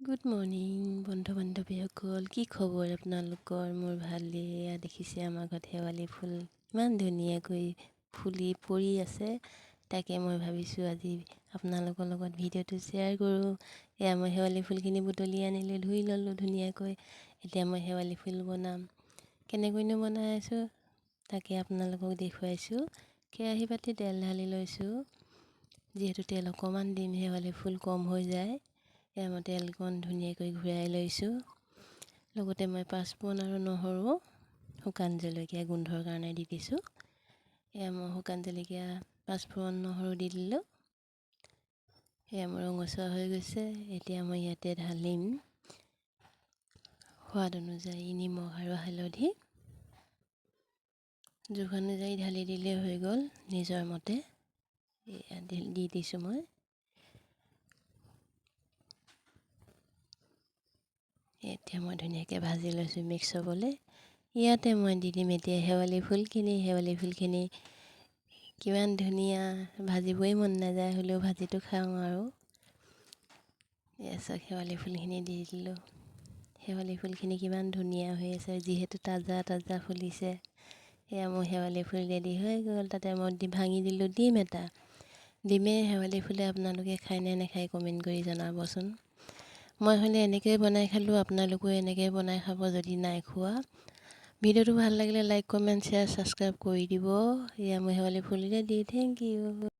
Good morning বন্ধু বান্ধৱীসকল, কি খবৰ আপোনালোকৰ? মোৰ ভালেই। এয়া দেখিছে আমাৰ ঘৰত শেৱালি ফুল ইমান ধুনীয়াকৈ ফুলি পৰি আছে। তাকে মই ভাবিছোঁ আজি আপোনালোকৰ লগত ভিডিঅ'টো শ্বেয়াৰ কৰোঁ। এয়া মই শেৱালি ফুলখিনি বুটলি আনিলোঁ, ধুই ল'লোঁ ধুনীয়াকৈ। এতিয়া মই শেৱালি ফুল বনাম। কেনেকৈনো বনাই আছোঁ তাকে আপোনালোকক দেখুৱাইছোঁ। কেৰাহী পাতি তেল ঢালি লৈছোঁ। যিহেতু তেল অকণমান দিম, শেৱালি ফুল কম হৈ যায়। এয়া মই তেলকণ ধুনীয়াকৈ ঘূৰাই লৈছোঁ। লগতে মই পাঁচফোৰণ আৰু নহৰু, শুকান জলকীয়া গোন্ধৰ কাৰণে দি দিছোঁ। এয়া মই শুকান জলকীয়া, পাঁচফোৰণ, নহৰু দি দিলোঁ। এয়া মোৰ ৰঙচুৱা হৈ গৈছে। এতিয়া মই ইয়াতে ঢালিম সোৱাদ অনুযায়ী নিমখ আৰু হালধি। জোখ অনুযায়ী ঢালি দিলে হৈ গ'ল নিজৰ মতে। এয়া দি দিছোঁ মই। এতিয়া মই ধুনীয়াকৈ ভাজি লৈছোঁ মিক্স হ'বলৈ। ইয়াতে মই দি দিম এতিয়া শেৱালি ফুলখিনি। শেৱালি ফুলখিনি কিমান ধুনীয়া, ভাজিবই মন নাযায়, হ'লেও ভাজিটো খাওঁ আৰু। এয়া চাওক শেৱালি ফুলখিনি দি দিলোঁ। শেৱালি ফুলখিনি কিমান ধুনীয়া হৈ আছে, যিহেতু তাজা তাজা ফুলিছে। এয়া মোৰ শেৱালি ফুল ৰেডি হৈ গ'ল। তাতে মই ভাঙি দিলোঁ ডিম এটা। ডিমে শেৱালি ফুলে আপোনালোকে খায় নে নাখায় কমেণ্ট কৰি জনাবচোন। মই হ'লে এনেকৈয়ে বনাই খালোঁ, আপোনালোকেও এনেকৈ বনাই খাব যদি নাই খোৱা। ভিডিঅ'টো ভাল লাগিলে লাইক, কমেণ্ট, শ্বেয়াৰ, ছাবস্ক্ৰাইব কৰি দিব। এয়া মই শেৱালি ফুল ৰেডি। Thank U.